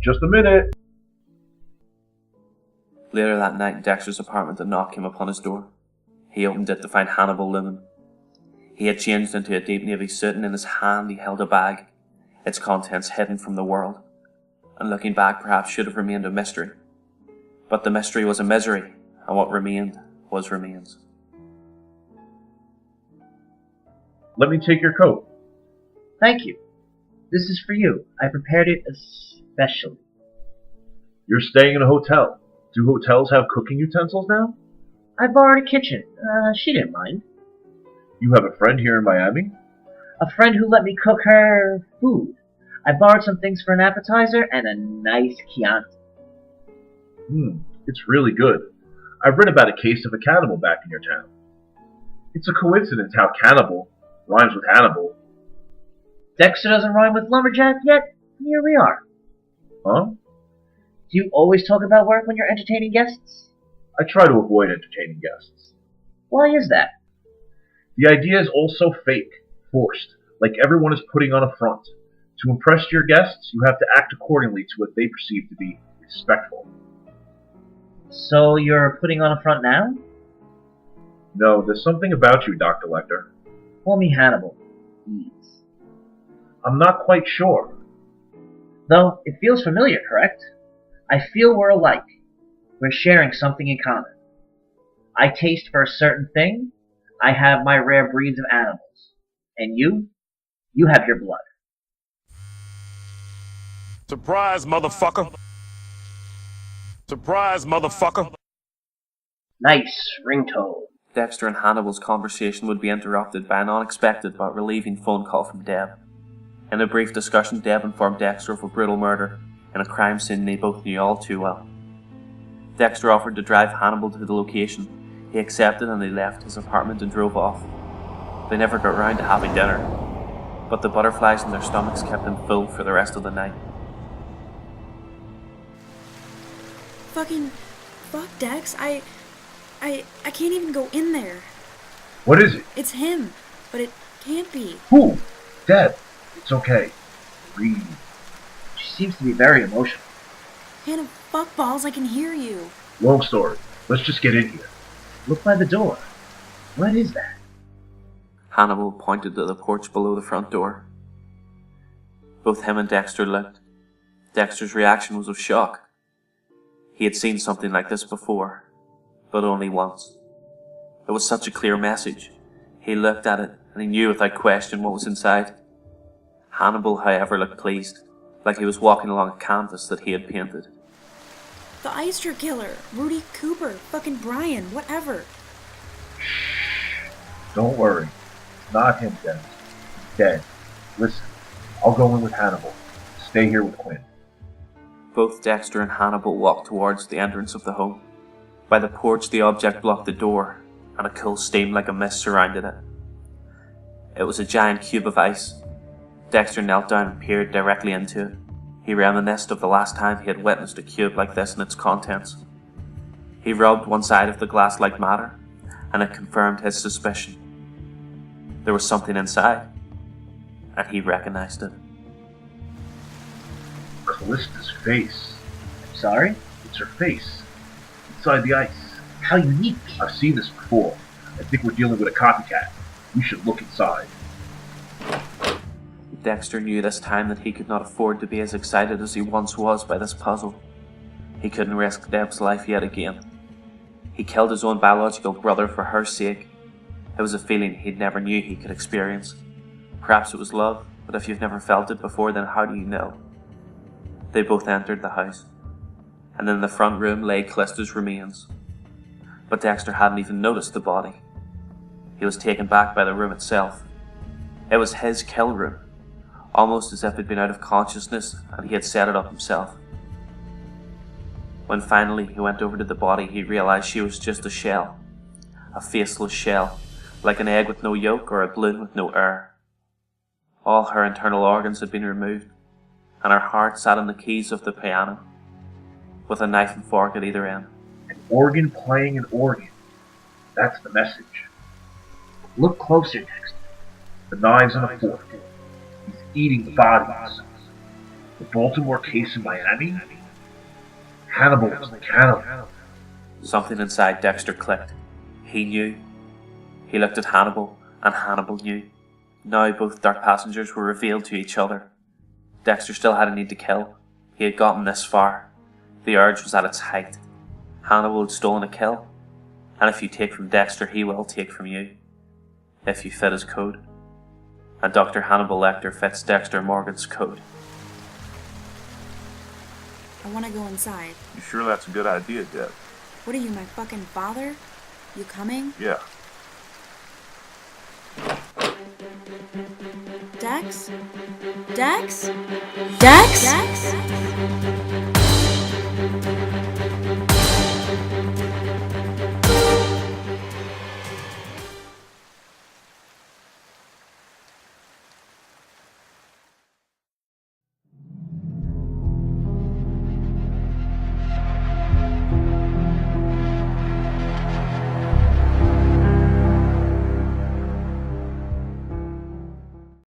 Just a minute. Later that night in Dexter's apartment, a knock came upon his door. He opened it to find Hannibal looming. He had changed into a deep navy suit, and in his hand he held a bag, its contents hidden from the world, and looking back perhaps should have remained a mystery. But the mystery was a misery, and what remained was remains. Let me take your coat. Thank you. This is for you. I prepared it especially. You're staying in a hotel. Do hotels have cooking utensils now? I borrowed a kitchen. She didn't mind. You have a friend here in Miami? A friend who let me cook her food. I borrowed some things for an appetizer and a nice Chianti. It's really good. I've read about a case of a cannibal back in your town. It's a coincidence how cannibal rhymes with Hannibal. Dexter doesn't rhyme with lumberjack yet. Here we are. Huh? Do you always talk about work when you're entertaining guests? I try to avoid entertaining guests. Why is that? The idea is also fake, forced, like everyone is putting on a front. To impress your guests, you have to act accordingly to what they perceive to be respectful. So you're putting on a front now? No, there's something about you, Dr. Lecter. Call me Hannibal, please. I'm not quite sure. Though, it feels familiar, correct? I feel we're alike. We're sharing something in common. I taste for a certain thing. I have my rare breeds of animals. And you have your blood. Surprise, motherfucker. Surprise, motherfucker. Nice ringtone. Dexter and Hannibal's conversation would be interrupted by an unexpected but relieving phone call from Deb. In a brief discussion, Deb informed Dexter of a brutal murder in a crime scene they both knew all too well. Dexter offered to drive Hannibal to the location. He accepted and they left his apartment and drove off. They never got round to having dinner, but the butterflies in their stomachs kept them full for the rest of the night. Fuck Dex, I can't even go in there. What is it? It's him, but it can't be. Who? Deb. It's okay. Breathe. She seems to be very emotional. Hannah, fuck balls, I can hear you. Long story. Let's just get in here. Look by the door. What is that? Hannibal pointed to the porch below the front door. Both him and Dexter looked. Dexter's reaction was of shock. He had seen something like this before, but only once. It was such a clear message. He looked at it, and he knew without question what was inside. Hannibal, however, looked pleased, like he was walking along a canvas that he had painted. The Oyster Killer, Rudy Cooper, fucking Brian, whatever. Shh. Don't worry. It's not him, Deb. He's dead. Listen, I'll go in with Hannibal. Stay here with Quinn. Both Dexter and Hannibal walked towards the entrance of the home. By the porch, the object blocked the door, and a cool steam like a mist surrounded it. It was a giant cube of ice. Dexter knelt down and peered directly into it. He reminisced of the last time he had witnessed a cube like this and its contents. He rubbed one side of the glass-like matter, and it confirmed his suspicion. There was something inside, and he recognized it. Calista's face. Sorry? It's her face. Inside the ice. How unique. I've seen this before. I think we're dealing with a copycat. We should look inside. Dexter knew this time that he could not afford to be as excited as he once was by this puzzle. He couldn't risk Deb's life yet again. He killed his own biological brother for her sake. It was a feeling he'd never knew he could experience. Perhaps it was love, but if you've never felt it before, then how do you know? They both entered the house, and in the front room lay Calista's remains. But Dexter hadn't even noticed the body. He was taken back by the room itself. It was his kill room, almost as if he'd been out of consciousness and he had set it up himself. When finally he went over to the body, he realized she was just a shell, a faceless shell, like an egg with no yolk or a balloon with no air. All her internal organs had been removed, and her heart sat on the keys of the piano, with a knife and fork at either end. An organ playing an organ. That's the message. Look closer, Dexter. The knives and a fork. He's eating the bodies. The Baltimore case in Miami? Hannibal was the cannibal. Something inside Dexter clicked. He knew. He looked at Hannibal, and Hannibal knew. Now both dark passengers were revealed to each other. Dexter still had a need to kill. He had gotten this far. The urge was at its height. Hannibal had stolen a kill. And if you take from Dexter, he will take from you. If you fit his code. And Dr. Hannibal Lecter fits Dexter Morgan's code. I want to go inside. You sure that's a good idea, Deb? What are you, my fucking father? You coming? Yeah. Dex? Dex? Dex? Dex?